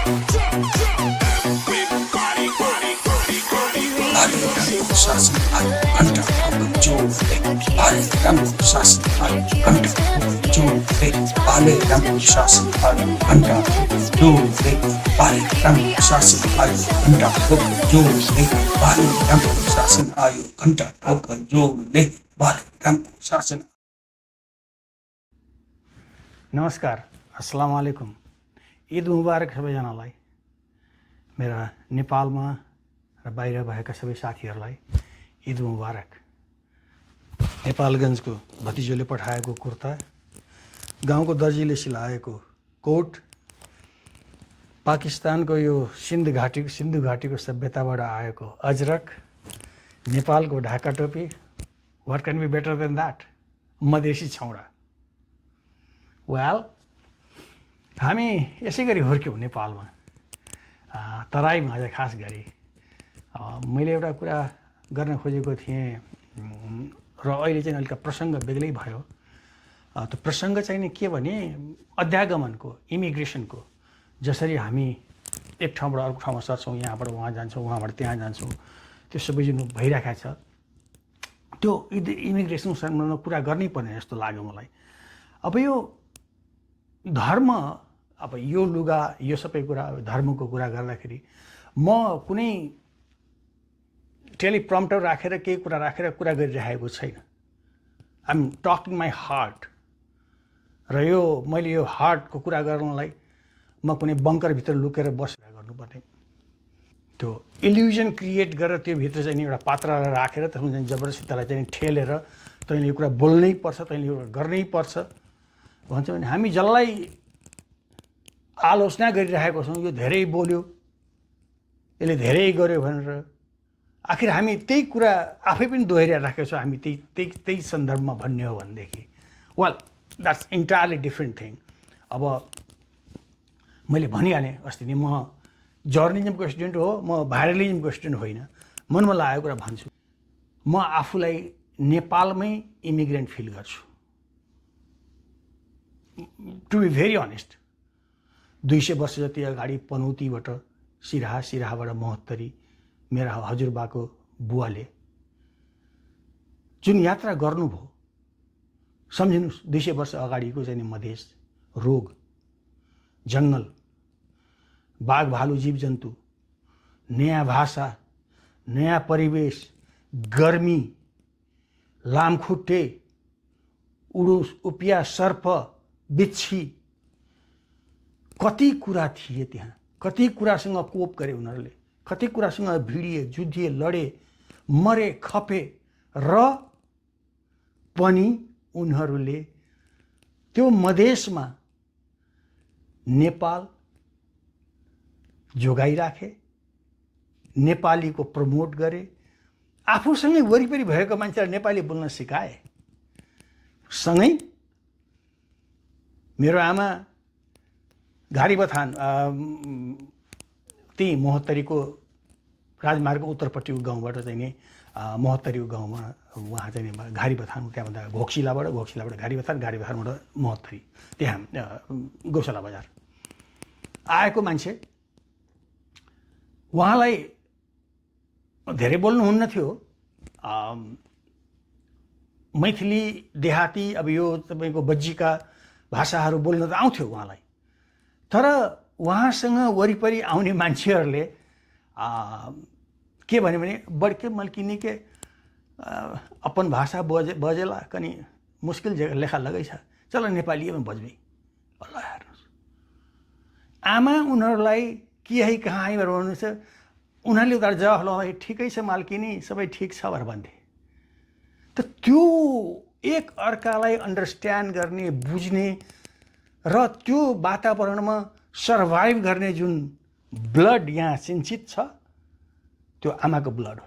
शासन घंटा जोड़े बाले रंग शासन घंटा जोड़े बाले रंग शासन घंटा जोड़े बाले रंग शासन घंटा जोड़े बाले रंग शासन आयो घंटा जोड़े बाले रंग शासन। नमस्कार, अस्सलाम वालेकुम। ईद मुबारक सबैजनालाई। मेरा नेपालमा र बाहिर भएका सबै साथीहरूलाई ईद मुबारक। नेपालगञ्जको भतिजोले पठाएको कुर्ता, गाउँको दर्जीले सिलाएको कोट, पाकिस्तानको यो सिन्धु घाटीको सभ्यताबाट आएको अजरक, नेपालको Dhaka topi, what can be better than that? Madhesi छौडा। वेल, हामी यसै गरी हुर्क्यौँ नेपालमा, तराईमा अझ खास गरी। मैले एउटा कुरा गर्न खोजेको थिएँ र अहिले चाहिँ अलिक प्रसङ्ग बेग्लै भयो। त्यो प्रसङ्ग चाहिँ नि के भने अध्यागमनको, इमिग्रेसनको। जसरी हामी एक ठाउँबाट अर्को ठाउँमा सर्छौँ, यहाँबाट उहाँ जान्छौँ, उहाँबाट त्यहाँ जान्छौँ, त्यो सबै जुन भइरहेको छ, त्यो इमिग्रेसन सम्बन्धमा कुरा गर्नै पर्ने जस्तो लाग्यो मलाई। अब यो धर्म, अब यो लुगा, यो सबै कुरा धर्मको कुरा गर्दाखेरि म कुनै टेलिप्रम्प्टर राखेर केही कुरा राखेर कुरा गरिरहेको छैन। I'm talking my heart. र यो मैले यो हार्टको कुरा गर्नलाई म कुनै बङ्करभित्र लुकेर बसेर गर्नुपर्ने, त्यो इल्युजन क्रिएट गरेर त्यो भित्र चाहिँ एउटा पात्रलाई राखेर त्यसमा चाहिँ जबरजस्ती त्यसलाई चाहिँ ठेलेर तैँले यो कुरा बोल्नै पर्छ, तैँले यो कुरा गर्नै पर्छ भन्छ भने हामी जसलाई आलोचना गरिरहेको छौँ, यो धेरै बोल्यो, यसले धेरै गर्यो भनेर, आखिर हामी त्यही कुरा आफै पनि दोहोऱ्याइराखेको छौँ। हामी त्यही सन्दर्भमा भन्ने हो भनेदेखि, well, that's entirely different thing. अब मैले भनिहालेँ अस्ति नै, म जर्नलिजमको स्टुडेन्ट हो, म भाइरलिजमको स्टुडेन्ट होइन। मनमा लागेको कुरा भन्छु। म आफूलाई नेपालमै इमिग्रेन्ट फिल गर्छु, टु बी भेरी अनेस्ट। 200 वर्ष जति अगाडि पनौतीबाट सिराहाबाट महोत्तरी मेरा हजुरबाको बुवाले जुन यात्रा गर्नुभयो, सम्झिनुहोस्, 200 वर्ष अगाडिको चाहिँ मधेस, रोग, जङ्गल, बाघ भालु जीवजन्तु, नयाँ भाषा, नयाँ परिवेश, गर्मी, लामखुट्टे, उडुस, उपिया, सर्प, बिच्छी, कति कुरा थिए त्यहाँ। कति कुरासँग कोप गरे उनीहरूले, कति कुरासँग भिडिए, जुधिए, लडे, मरे, खपे, र पनि उनीहरूले त्यो मधेसमा नेपाल जोगाइराखे, नेपालीको प्रमोट गरे, आफूसँगै वरिपरि भएको मान्छेलाई नेपाली बोल्न सिकाए। सँगै मेरो आमा घारीबथान, त्यही महोत्तरीको राजमार्गको उत्तरपट्टिको गाउँबाट चाहिँ नि महोत्तरीको गाउँमा उहाँ चाहिँ घारीबथान, त्यहाँभन्दा घोक्सिलाबाट घारीबथान, घारीबथानबाट महोत्तरी, त्यहाँ गौशाला बजार आएको मान्छे। उहाँलाई धेरै बोल्नुहुन्न थियो, मैथिली, देहाती, अब यो तपाईँको बज्जीका भाषाहरू बोल्न त आउँथ्यो उहाँलाई। तर उहाँसँग वरिपरि आउने मान्छेहरूले के भन्यो भने, बड्के मल्किनी के अपन भाषा बजेला कनि मुस्किल लेखा लगै छ, चल नेपालीमा बजबै। अल्लाह हेर्नुहोस्, आमा उनीहरूलाई के है कहाँ है भनेर भन्नुहुन्छ, उनीहरूले उता जवाफ लगाउँदाखेरि ठिकै छ माल्किनी, सबै ठिक छ भनेर भन्थे। त त्यो एक अर्कालाई अन्डरस्ट्यान्ड गर्ने, बुझ्ने र त्यो वातावरणमा सर्भाइभ गर्ने जुन ब्लड यहाँ सिन्चित छ, त्यो आमाको ब्लड हो,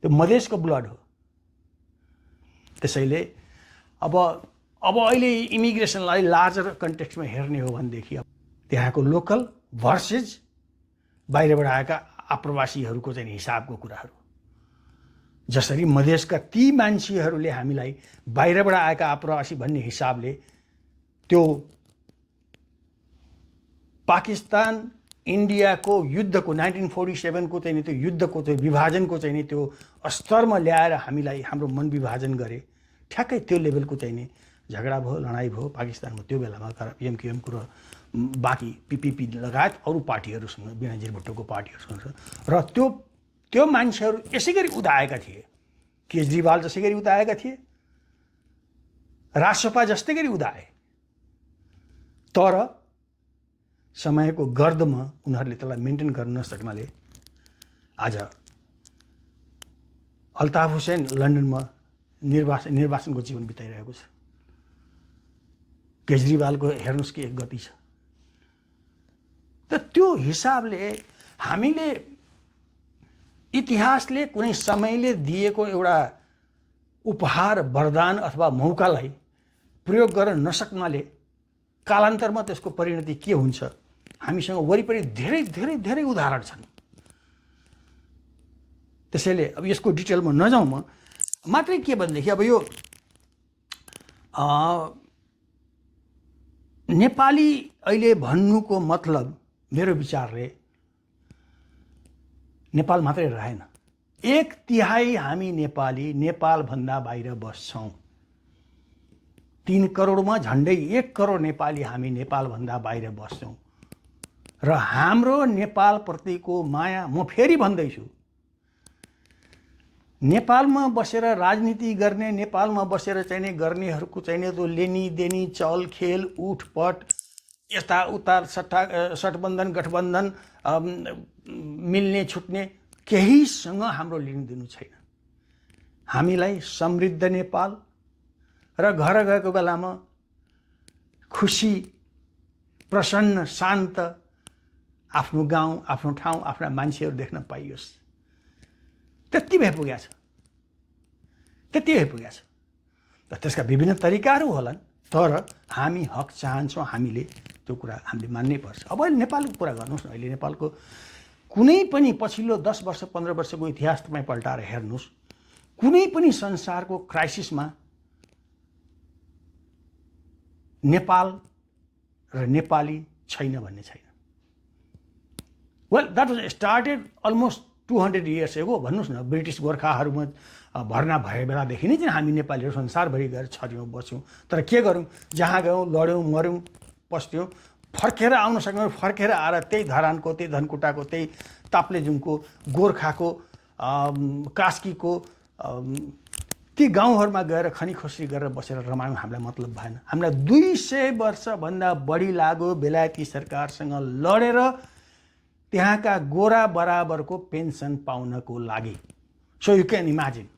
त्यो मधेसको ब्लड हो। त्यसैले अब अहिले इमिग्रेसनलाई लार्जर कन्टेक्स्टमा हेर्ने हो भनेदेखि त्यहाँको लोकल भर्सेस बाहिरबाट आएका आप्रवासीहरूको चाहिँ हिसाबको कुराहरू। जसरी मधेसका ती मान्छेहरूले हामीलाई बाहिरबाट आएका आप्रवासी भन्ने हिसाबले त्यो पाकिस्तान इन्डियाको युद्धको 1947 को चाहिँ नि त्यो युद्धको चाहिँ विभाजनको चाहिँ नि त्यो स्तरमा ल्याएर हामीलाई हाम्रो मन विभाजन गरे। ठ्याक्कै त्यो लेभलको चाहिँ नि झगडा भयो, लडाइँ भयो पाकिस्तानमा त्यो बेलामा एमक्युएमको र बाँकी पिपिपी लगायत अरू पार्टीहरूसँग, बेनजिर भुट्टोको पार्टीहरूसँग। र त्यो मान्छेहरू यसै गरी उदाएका थिए। केजरीवाल जसै गरी उदाएका थिए, राजसपा जस्तै गरी उदाए। तर समयको गर्दमा उनीहरूले त्यसलाई मेन्टेन गर्न नसक्नाले आज अल्ताफ हुसैन लन्डनमा निर्वासनको जीवन बिताइरहेको छ। केजरीवालको हेर्नुहोस् के एक गति छ। त त्यो हिसाबले हामीले इतिहासले कुनै समयले दिएको एउटा उपहार, वरदान अथवा मौकालाई प्रयोग गर्न नसक्नाले कालान्तरमा त्यसको परिणति के हुन्छ, हामीसँग वरिपरि धेरै धेरै धेरै उदाहरण छन्। त्यसैले अब यसको डिटेलमा नजाउँ, म मात्रै के भनेदेखि अब यो नेपाली अहिले भन्नुको मतलब मेरो विचारले नेपाल मात्रै रहेन। 1/3 हामी नेपाली नेपालभन्दा बाहिर बस्छौँ। 3 करोडमा झन्डै 1 करोड नेपाली हामी नेपालभन्दा बाहिर बस्छौँ। र हाम्रो नेपालप्रतिको माया, म फेरि भन्दैछु, नेपालमा बसेर राजनीति गर्ने, नेपालमा बसेर चाहिने गर्नेहरूको चाहिने त्यो लेनी देनी, चल खेल, उठपट, यताउता सटबन्धन गठबन्धन, मिल्ने छुट्ने केहीसँग हाम्रो लिनदिनु छैन। हामीलाई समृद्ध नेपाल र घर गएको बेलामा खुसी, प्रसन्न, शान्त आफ्नो गाउँ, आफ्नो ठाउँ, आफ्ना मान्छेहरू देख्न पाइयोस्, त्यति भए पुगेको छ। त्यति भए पुगेको छ। र त्यसका विभिन्न तरिकाहरू होलान्, तर हामी हक चाहन्छौँ, हामीले त्यो कुरा हामीले मान्नै पर्छ। अब अहिले नेपालको कुरा गर्नुहोस् न। अहिले नेपालको कुनै पनि पछिल्लो 10 वर्ष 15 वर्षको इतिहास तपाईँ पल्टाएर हेर्नुहोस्, कुनै पनि संसारको क्राइसिसमा नेपाल र नेपाली छैन भन्ने छैन। Well, that was started almost 200 years एगो। भन्नुहोस् न, ब्रिटिस गोर्खाहरूमा भर्ना भए बेलादेखि नै चाहिँ हामी नेपालीहरू संसारभरि गएर छर्यौँ, बस्यौँ। तर के गरौँ, जहाँ गयौँ लड्यौँ, मऱ्यौँ, पस्थ्यौँ। फर्केर आउन सक्यौँ, फर्केर आएर त्यही धरानको, त्यही धनकुटाको, त्यही ताप्लेजुङको, गोर्खाको, कास्कीको ती गाउँहरूमा गएर खनी खोसी गरेर बसेर रमायौँ। हामीलाई मतलब भएन। हामीलाई 200 वर्षभन्दा बढी लाग्यो बेलायती सरकारसँग लडेर त्यहाँका गोरा बराबरको पेन्सन पाउनको लागि। So you can imagine.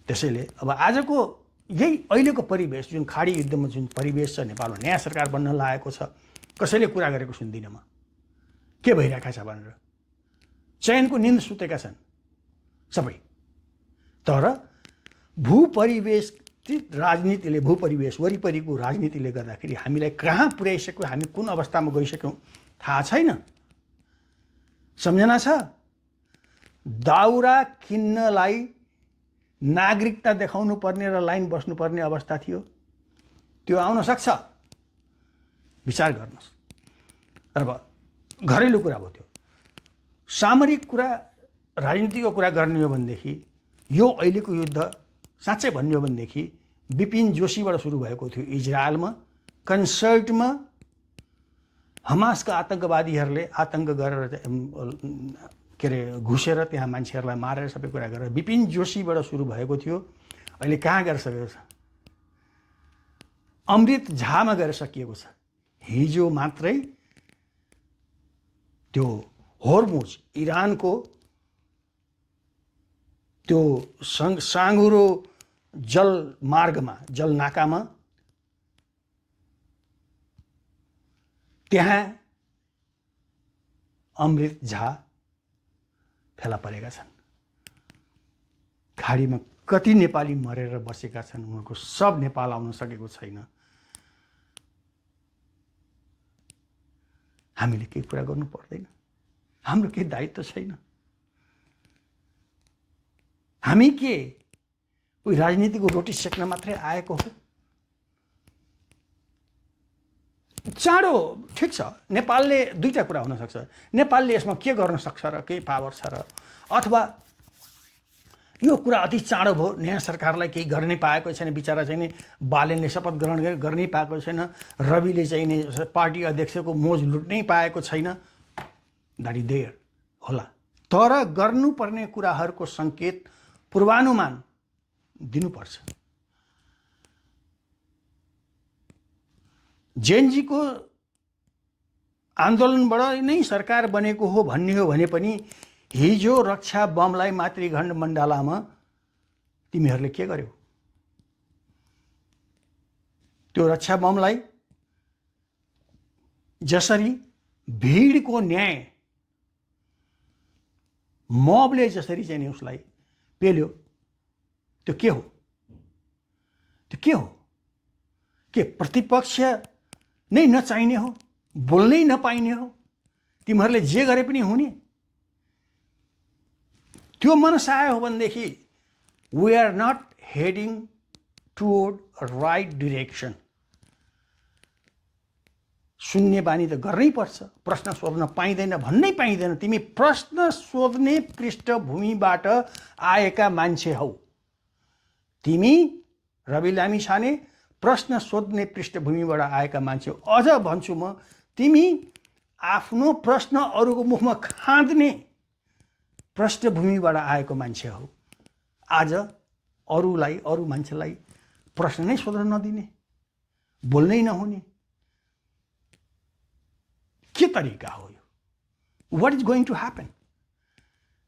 त्यसैले अब आजको यही अहिलेको परिवेश, जुन खाडी युद्धमा जुन परिवेश छ, नेपालमा नयाँ सरकार बन्न लागेको छ, कसैले कुरा गरेको सुन्दिनँ म के भइरहेको छ भनेर। चयनको निन्द सुतेका छन् सबै। तर भूपरिवेशित राजनीतिले, भूपरिवेश वरिपरिको राजनीतिले गर्दाखेरि हामीलाई कहाँ पुर्याइसक्यो, हामी कुन अवस्थामा गइसक्यौँ थाहा छैन। सम्झना छ, दाउरा किन्नलाई नागरिकता देखाउनु पर्ने र लाइन बस्नुपर्ने अवस्था थियो। त्यो आउन सक्छ, विचार गर्नुहोस्। अब घरेलु कुरा भयो, त्यो सामरिक कुरा, राजनीतिको कुरा गर्ने हो भनेदेखि यो अहिलेको युद्ध साँच्चै भन्ने हो भनेदेखि बिपिन जोशीबाट सुरु भएको थियो। इजरायलमा कन्सर्टमा हमासका आतङ्कवादीहरूले आतङ्क गरेर के अरे घुसेर त्यहाँ मान्छेहरूलाई मारेर सबै कुरा गरेर बिपिन जोशीबाट सुरु भएको थियो। अहिले कहाँ गएर सकेको छ? अमृत झामा गएर सकिएको छ। हिजो मात्रै त्यो होर्मुज, इरानको त्यो साँगुरो जल मार्गमा, जल नाकामा त्यहाँ अमृत झा फेला परेका छन्। खाडीमा कति नेपाली मरेर बसेका छन्, उनीहरूको सब नेपाल आउन सकेको छैन। हामीले केही कुरा गर्नु पर्दैन, हाम्रो केही दायित्व छैन। हामी के उही राजनीतिको रोटी सेक्न मात्रै आएको हो? चाँडो ठिक छ, नेपालले दुईटा कुरा हुनसक्छ, नेपालले यसमा के गर्न सक्छ र केही पावर छ र, अथवा यो कुरा अति चाँडो भयो, नयाँ सरकारलाई केही गर्नै पाएको छैन, बिचरा चाहिँ नि बालेनले शपथ ग्रहण गर्नै पाएको छैन, रविले चाहिँ नि पार्टी अध्यक्षको मोज लुट्नै पाएको छैन, द्याट इज देयर होला। तर गर्नुपर्ने कुराहरूको सङ्केत पूर्वानुमान दिनुपर्छ। जेएनजीको आन्दोलनबाट नै सरकार बनेको हो भन्ने हो भने पनि हिजो रक्षा बमलाई मातृखण्ड मण्डलामा तिमीहरूले के गर्यौ? त्यो रक्षा बमलाई जसरी भिडको न्याय मबले जसरी चाहिँ उसलाई पेल्यो, त्यो के हो? त्यो के हो? के प्रतिपक्ष नै नचाहिने हो? बोल्नै नपाइने हो? तिमीहरूले जे गरे पनि हुने? त्यो मनसा आयो भनेदेखि we are not heading toward right direction. सुन्ने बानी त गर्नै पर्छ, प्रश्न सोध्न पाइँदैन भन्नै पाइँदैन। तिमी प्रश्न सोध्ने पृष्ठभूमिबाट आएका मान्छे हौ। तिमी रवि लामिछाने प्रश्न सोध्ने पृष्ठभूमिबाट आएका मान्छे हो। अझ भन्छु म, तिमी आफ्नो प्रश्न अरूको मुखमा खाँद्ने पृष्ठभूमिबाट आएको मान्छे हो। आज अरूलाई, अरू मान्छेलाई प्रश्न नै सोध्न नदिने, बोल्नै नहुने, के तरिका हो यो? What is going to happen?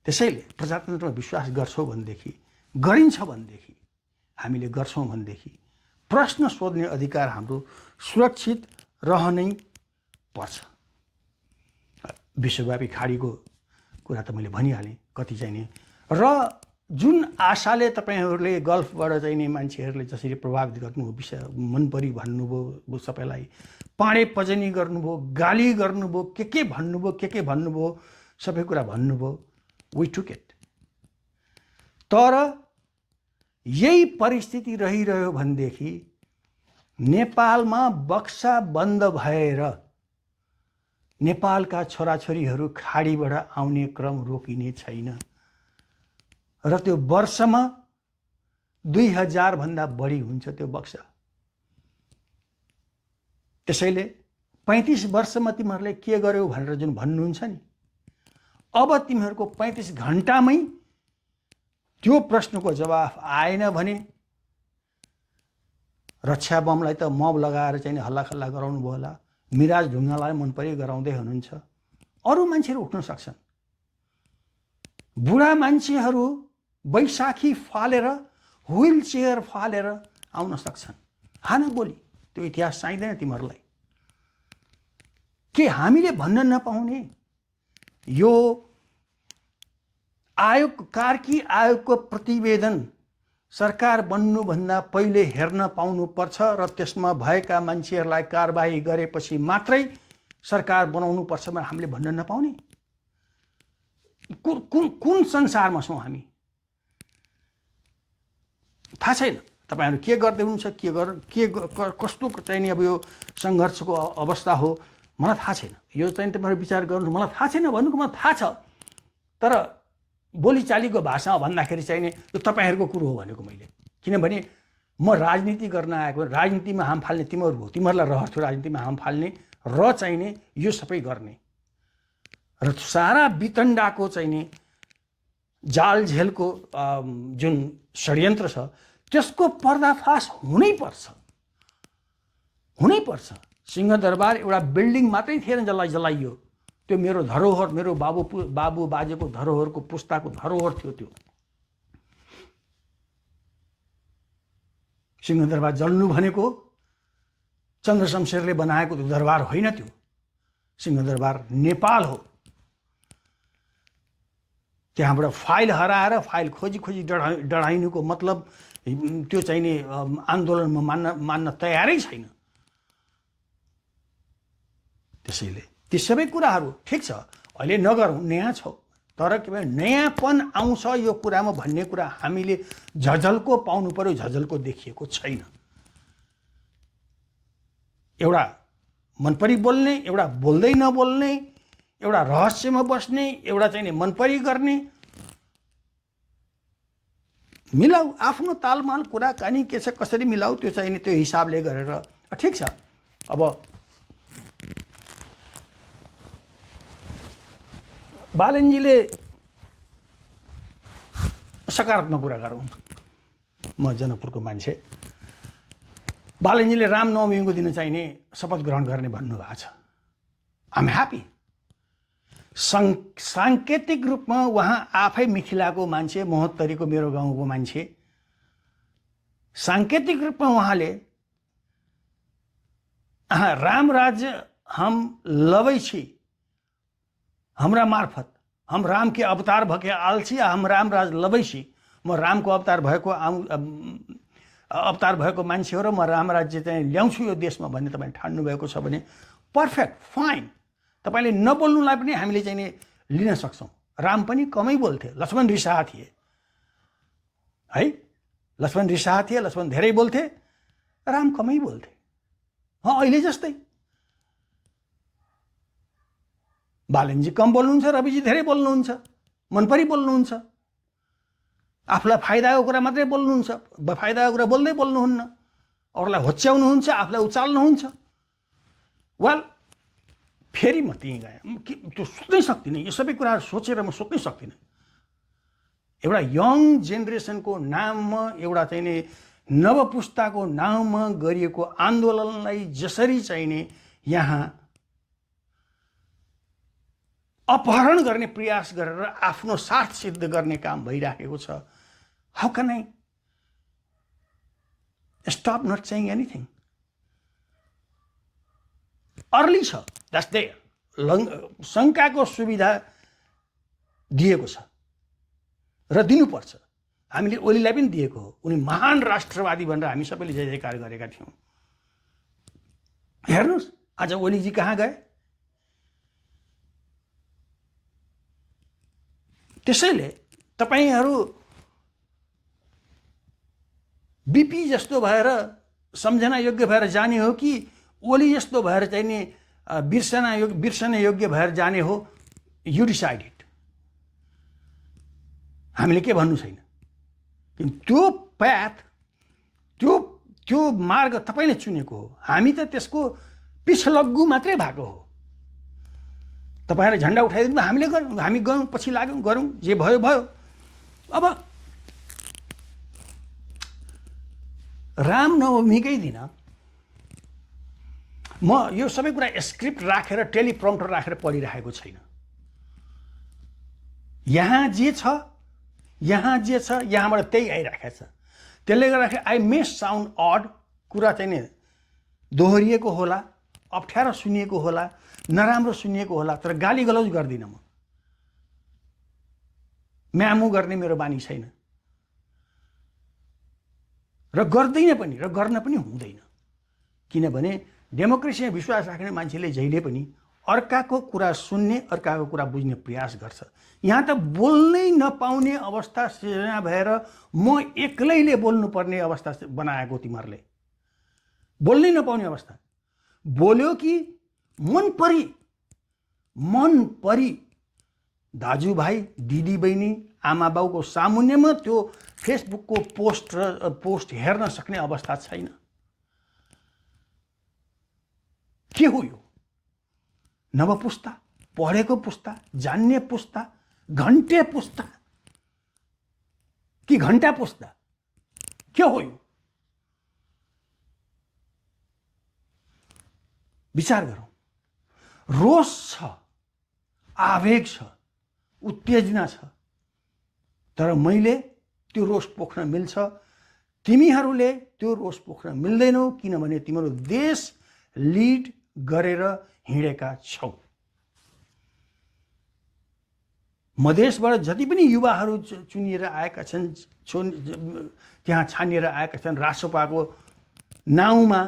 त्यसैले प्रजातन्त्रमा विश्वास गर्छौँ भनेदेखि, गरिन्छ भनेदेखि, हामीले गर्छौँ भनेदेखि प्रश्न सोध्ने अधिकार हाम्रो सुरक्षित रहनै पर्छ। विश्वव्यापी खाडीको कुरा त मैले भनिहालेँ कति चाहिँ नि, र जुन आशाले तपाईँहरूले गल्फबाट चाहिँ नि मान्छेहरूले जसरी प्रभावित गर्नुभयो, विषय मनपरी भन्नुभयो, सबैलाई पाँडे पजनी गर्नुभयो, गाली गर्नुभयो, के भन्नुभयो, के भन्नुभयो, सबै कुरा भन्नुभयो, वी टुक इट। तर यही परिस्थिति रहिरह्यो भनेदेखि नेपालमा बक्सा बन्द भएर नेपालका छोराछोरीहरू खाडीबाट आउने क्रम रोकिने छैन, र त्यो वर्षमा 2000 भन्दा बढी हुन्छ त्यो बक्सा। त्यसैले 35 वर्षमा तिमीहरूले के गर्यौ भनेर जुन भन्नुहुन्छ नि, अब तिमीहरूको 35 घण्टामै त्यो प्रश्नको जवाफ आएन भने रक्षा बमलाई त मब लगाएर चाहिँ हल्लाखल्ला गराउनु भयो होला, मिराज ढुङ्गालाई मन परि गराउँदै हुनुहुन्छ, अरू मान्छेहरू उठ्न सक्छन्। बुढा मान्छेहरू बैशाखी फालेर, व्हील चेयर फालेर आउन सक्छन्। हान बोली, त्यो इतिहास चाहिँदैन तिमीहरूलाई। के हामीले भन्न नपाउने? यो आयोग, कार्की आयोगको प्रतिवेदन सरकार बन्नुभन्दा पहिले हेर्न पाउनुपर्छ र त्यसमा भएका मान्छेहरूलाई कारबाही गरेपछि मात्रै सरकार बनाउनुपर्छ भनेर हामीले भन्न नपाउने? कुन संसारमा छौँ हामी? थाहा छैन तपाईँहरू के गर्दै हुनुहुन्छ, कस्तो चाहिँ नि अब यो सङ्घर्षको अवस्था हो, मलाई थाहा छैन। यो चाहिँ तपाईँहरू विचार गर्नु, मलाई थाहा छैन भन्नुको मलाई थाहा छ, तर बोलीचालीको भाषामा भन्दाखेरि चाहिँ नि यो तपाईँहरूको कुरो हो भनेको मैले। किनभने म राजनीति गर्न आएको, राजनीतिमा हाम फाल्ने तिमीहरू हो, तिमीहरूलाई रहर थियो राजनीतिमा हाम फाल्ने र चाहिँ नि यो सबै गर्ने, र सारा वितण्डाको चाहिँ नि जाल झेलको जुन षड्यन्त्र छ त्यसको पर्दाफास हुनै पर्छ। सिंहदरबार एउटा बिल्डिङ मात्रै थिएन जसलाई जलाइयो, त्यो मेरो धरोहर, मेरो बाबु बाजेको धरोहरको पुस्ताको धरोहर थियो। त्यो सिंहदरबार जल्नु भनेको चन्द्रशमशेरले बनाएको त्यो दरबार होइन, त्यो सिंहदरबार नेपाल हो। त्यहाँबाट फाइल हराएर फाइल खोजी डढाइनुको मतलब त्यो चाहिँ नि आन्दोलनमा मान्न तयारै छैन। त्यसैले ती सबै कुराहरू ठिक छ, अहिले नगरौँ, नयाँ छौ, तर के भन्छ नयाँपन आउँछ यो कुरामा भन्ने कुरा हामीले झझल्को पाउनु पर्यो, झझल्को देखिएको छैन। एउटा मनपरी बोल्ने, एउटा बोल्दै नबोल्ने, एउटा रहस्यमा बस्ने, एउटा चाहिँ नि मनपरी गर्ने। मिलाऊ आफ्नो तालमाल कुराकानी के छ कसरी मिलाऊ त्यो चाहिँ नि त्यो हिसाबले गरेर ठिक छ। अब बालनजीले सकारात्मक कुरा गरौँ। म जनकपुरको मान्छे। बालनजीले रामनवमीको दिन चाहिने शपथ ग्रहण गर्ने भन्नुभएको छ। I'm happy. साङ्केतिक रूपमा उहाँ आफै मिथिलाको मान्छे, महोत्तरीको मेरो गाउँको मान्छे। साङ्केतिक रूपमा उहाँले राम राज्य हम लबै छी हाम्रा मार्फत, हम राम के अवतार भके आल्छी, हम राम राज लबै छी। म रामको अवतार भएको मान्छे हो र म राम राज्य चाहिँ ल्याउँछु यो देशमा भन्ने तपाईँ ठान्नु भएको छ भने पर्फेक्ट, फाइन। तपाईँले नबोल्नुलाई पनि हामीले चाहिँ नि लिन सक्छौँ। राम पनि कमै बोल्थे, लक्ष्मण रिसाहा थिए है, लक्ष्मण रिसाहा थिए, लक्ष्मण धेरै बोल्थे, राम कमै बोल्थे। अहिले जस्तै बालनजी कम बोल्नुहुन्छ, रविजी धेरै बोल्नुहुन्छ, मनपरी बोल्नुहुन्छ, आफूलाई फाइदाको कुरा मात्रै बोल्नुहुन्छ, फाइदाको कुरा बोल्दै बोल्नुहुन्न, अरूलाई होच्याउनुहुन्छ, आफूलाई उचाल्नुहुन्छ। वेल फेरि म त्यहीँ गएँ, त्यो सोच्नै सक्दिनँ, यो सबै कुराहरू सोचेर म सोच्नै सक्दिनँ। एउटा यङ जेनेरेसनको नाममा, एउटा चाहिँ नि नव पुस्ताको नाममा गरिएको आन्दोलनलाई जसरी चाहिँ नि यहाँ अपहरण गर्ने प्रयास गरेर आफ्नो साथ सिद्ध गर्ने काम भइराखेको छ। How can I stop not saying anything? Early छ, द्याट्स देयर। शङ्काको सुविधा दिएको छ र दिनुपर्छ। हामीले ओलीलाई पनि दिएको हो। उनी महान राष्ट्रवादी भनेर हामी सबैले जय जयकार गरेका थियौँ। हेर्नुहोस् आज ओलीजी कहाँ गए। त्यसैले तपाईहरू बिपी जस्तो भएर सम्झना योग्य भएर जाने हो कि ओली जस्तो भएर चाहिँ नि बिर्सना योग्य भएर जाने हो? You decide it. हामीले के भन्नु छैन। त्यो पाथ, त्यो मार्ग तपाईले चुनेको हो। हामी त त्यसको पिछलग्गु मात्रै भएको हो। तपाईहरुले झण्डा उठाइदिनु, हामीले गरौँ, हामी गयौँ, पछि लाग्यौँ, गरौँ, जे भयो भयो। अब रामनवमीकै दिन म यो सबै कुरा स्क्रिप्ट राखेर टेलिप्रम्प्टर राखेर पढिरहेको छैन। यहाँ जे छ यहाँबाट त्यही आइरहेको छ। त्यसले गर्दाखेरि आई मे साउन्ड अड, कुरा चाहिँ नि दोहोरिएको होला, अप्ठ्यारो सुनिएको होला, नराम्रो सुनिएको होला, तर गाली गलौज गर्दिनँ म। म्यामु गर्ने मेरो बानी छैन र गर्दैन पनि, र गर्न पनि हुँदैन। किनभने डेमोक्रेसीमा विश्वास राख्ने मान्छेले जहिले पनि अर्काको कुरा सुन्ने, अर्काको कुरा बुझ्ने प्रयास गर्छ। यहाँ त बोल्नै नपाउने अवस्था सृजना भएर म एक्लैले बोल्नुपर्ने अवस्था बनाएको तिमीहरूले। बोल्नै नपाउने अवस्था। बोल्यो कि मन परी दाजुभाइ दिदीबहिनी आमा बाउको सामुन्यमा त्यो फेसबुकको पोस्ट हेर्न सक्ने अवस्था छैन। के हो यो? नव पुस्ता, पढेको पुस्ता, जान्ने पुस्ता, घन्टे पुस्ता कि घन्टा पुस्ता? के हो यो? विचार गरौँ। रोष छ, आवेग छ, उत्तेजना छ, तर मैले त्यो रोष पोख्न मिल्छ, तिमीहरूले त्यो रोष पोख्न मिल्दैनौ, किनभने तिम्रो देश लिड गरेर हिँडेका छौ। मधेसबाट जति पनि युवाहरू चुनिएर आएका छन्, त्यहाँ छानिएर आएका छन्, रासोपाको नाउँमा,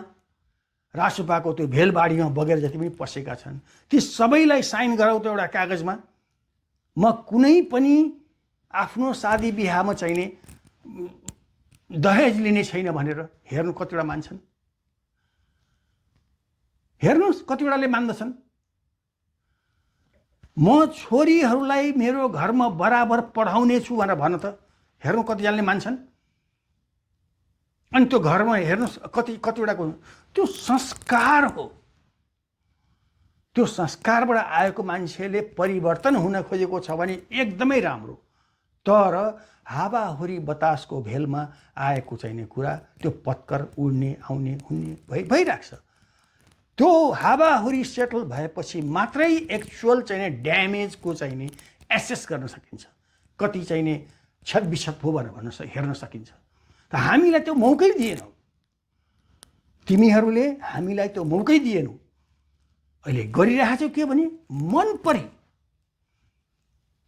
रासोपाको त्यो भेलबाडीमा बगेर जति पनि पसेका छन्, ती सबैलाई साइन गराउ त एउटा कागजमा। म कुनै पनि आफ्नो शादी बिहामा चाहिने दहेज लिने छैन भनेर हेर्नु कतिवटा मान्छन्। हेर्नुहोस् कतिवटाले मान्दछन् म छोरीहरूलाई मेरो घरमा बराबर पढाउने छु भनेर भन त। हेर्नु कतिजनाले मान्छन्। अनि त्यो घरमा हेर्नुहोस् कतिवटाको त्यो संस्कार हो। त्यो संस्कारबाट आएको मान्छेले परिवर्तन हुन खोजेको छ भने एकदमै राम्रो। तर हावाहुरी बतासको भेलमा आएको चाहिने कुरा त्यो पत्कर उड्ने आउने हुने भइरहेको छ। त्यो हावाहुरी सेटल भएपछि मात्रै एक्चुअल चाहिने ड्यामेजको चाहिने एसेस गर्न सकिन्छ, कति चाहिने क्षतविक्षत हो भनेर हेर्न सकिन्छ। त हामीलाई त्यो मौकै दिएनौ, तिमीहरूले हामीलाई त्यो मौकै दिएनौ। अहिले गरिरहेको छौ के भने मन परी।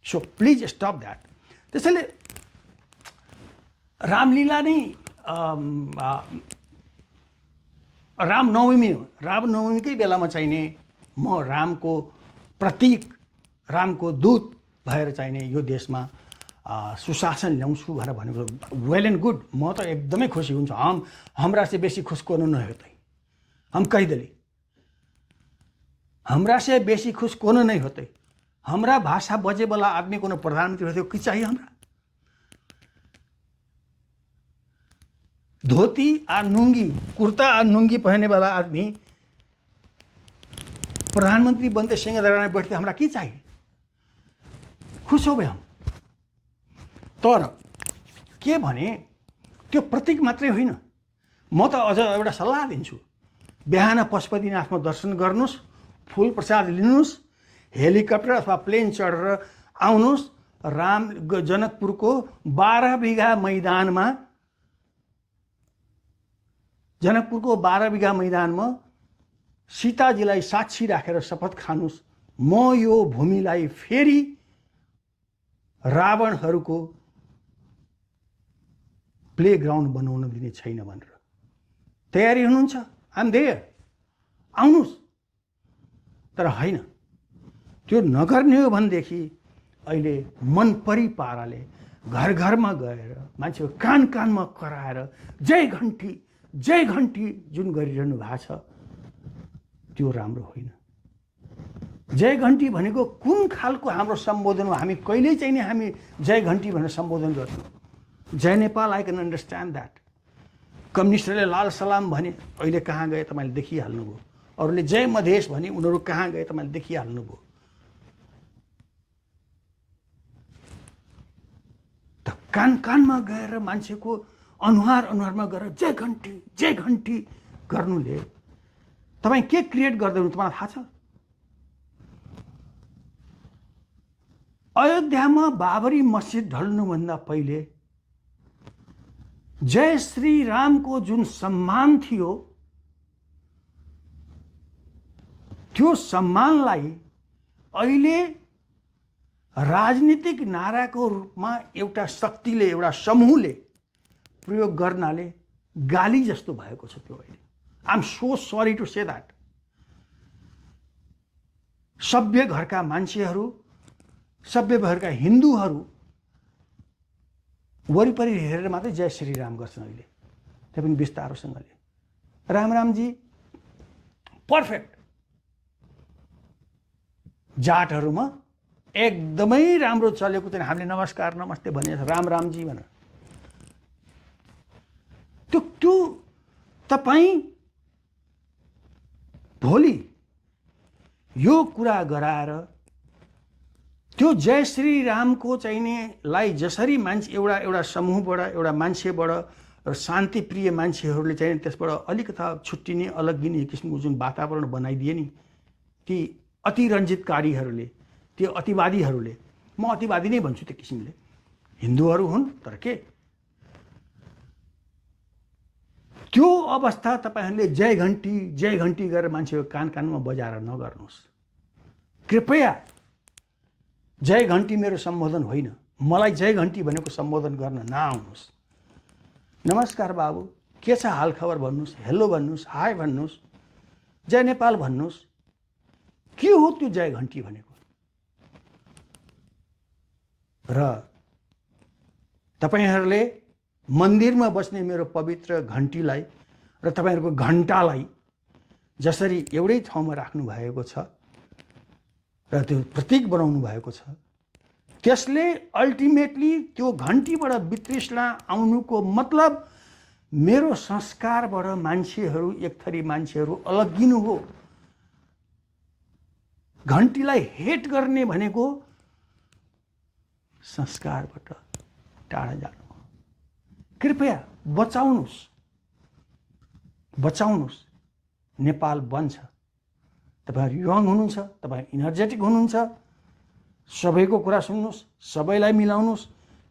So please stop that. त्यसैले रामलीला नै रामनवमीकै बेलामा चाहिने म रामको प्रतीक, रामको दूत भएर चाहिने यो देशमा सुशासन ल्याउँछु भनेर भनेको वेल एन्ड गुड। म त एकदमै खुसी हुन्छु। हमरा से बेसी खुश कोनो नहीं होते। हम कह दिली हमरा से बेसी खुश कोनो नहीं होते। हमरा भाषा बजे वाला आदमी कोनो प्रधानमंत्री होते कि चाहिए हमरा? धोती और नुंगी, कुर्ता और नुंगी पहनने वाला आदमी प्रधानमंत्री बनते सिंह दरबार में बैठते हमरा की चाहिए? खुश हो गए हम। तर के भने त्यो प्रतीक मात्रै होइन। म त अझ एउटा सल्लाह दिन्छु, बिहान पशुपतिनाथमा दर्शन गर्नुस्, फूल प्रसाद लिनुस्, हेलिकप्टर अथवा प्लेन चढेर आउनुस्। राम जनकपुरको 12 बिघा मैदानमा, जनकपुरको 12 बिघा मैदानमा सीताजीलाई साक्षी राखेर शपथ खानुस्, म यो भूमिलाई फेरि रावणहरूको प्ले ग्राउन्ड बनाउन दिने छैन भनेर। तयारी हुनुहुन्छ? आइ एम देयर, आउनुस्। तर होइन, त्यो नगर्ने हो भनेदेखि अहिले मनपरी पाराले घर घरमा गएर मान्छेको कान कानमा कराएर जय घन्टी जय घन्टी जुन गरिरहनु भएको छ त्यो राम्रो होइन। जय घन्टी भनेको कुन खालको हाम्रो सम्बोधन हो? हामी कहिल्यै चाहिँ नि हामी जय घन्टी भनेर सम्बोधन गर्छौँ। जय Nepal, I can understand that. कम्युनिस्टहरूले लाल सलाम भने अहिले कहाँ गए तपाईँले देखिहाल्नुभयो। अरूले जय मधेस भने उनीहरू कहाँ गए तपाईँले देखिहाल्नुभयो। त कान कानमा गएर मान्छेको अनुहारमा गएर जय घन्टी गर्नुले तपाईँ के क्रिएट गर्दै हुनु तपाईँलाई थाहा छ? अयोध्यामा बाबरी मस्जिद ढल्नुभन्दा पहिले जय श्री रामको जुन सम्मान थियो त्यो सम्मानलाई अहिले राजनीतिक नाराको रूपमा एउटा शक्तिले, एउटा समूहले प्रयोग गर्नाले गाली जस्तो भएको छ त्यो अहिले। I am so sorry to say that. सभ्य घरका मान्छेहरू, सभ्य घरका हिन्दूहरू वरिपरि हेरेर मात्रै जय श्री राम गर्छन् अहिले, त्यो पनि विस्तारसँगले। रामजी पर्फेक्ट। जाटहरूमा एकदमै राम्रो चलेको चाहिँ हामीले नमस्कार नमस्ते भने रामजी भनेर। त्यो तपाईँ भोलि यो कुरा गराएर त्यो जय श्री रामको चाहिने लाई जसरी मान्छे एउटा समूहबाट, एउटा मान्छेबाट, शान्तिप्रिय मान्छेहरूले चाहिँ त्यसबाट अलिकता छुट्टिने, अलग दिने किसिमको जुन वातावरण बनाइदिए नि ती अतिरञ्जितकारीहरूले, त्यो अतिवादीहरूले, म अतिवादी नै भन्छु त्यो किसिमले, हिन्दूहरू हुन् तर के, त्यो अवस्था तपाईहरूले जय घन्टी गरेर मान्छेको कान कानमा बजाएर नगर्नुहोस् कृपया। जय घन्टी मेरो सम्बोधन होइन, मलाई जय घन्टी भनेको सम्बोधन गर्न नआउनुहोस्। नमस्कार बाबु, के छ हाल खबर भन्नुहोस्, हेलो भन्नुहोस्, हाई भन्नुहोस्, जय नेपाल भन्नुहोस्। के हो त्यो जय घन्टी भनेको? र तपाईहरूले मन्दिरमा बस्ने मेरो पवित्र घन्टीलाई र तपाईहरूको घण्टालाई जसरी एउटै ठाउँमा राख्नु भएको छ र त्यो प्रतीक बनाउनु भएको छ, त्यसले अल्टिमेटली त्यो घन्टीबाट वितृष्णा आउनुको मतलब मेरो संस्कारबाट मान्छेहरू, एक थरी मान्छेहरू अलग्गिनु हो। घन्टीलाई हेट गर्ने भनेको संस्कारबाट टाढा जानु हो। कृपया बचाउनुहोस्, बचाउनुहोस्। नेपाल बन्छ। तपाईहरु यङ हुनुहुन्छ, तपाईहरु इनर्जेटिक हुनुहुन्छ, सबैको कुरा सुन्नुहोस्, सबैलाई मिलाउनुहोस्,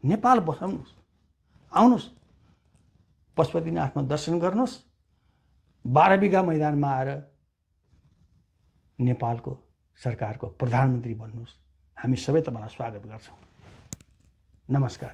नेपाल बचाउनुहोस्। आउनुहोस्, पशुपतिनाथमा दर्शन गर्नुहोस्, 12 बिघा मैदानमा आएर नेपालको सरकारको प्रधानमन्त्री बन्नुहोस्। हामी सबै तपाईलाई स्वागत गर्छौँ। नमस्कार।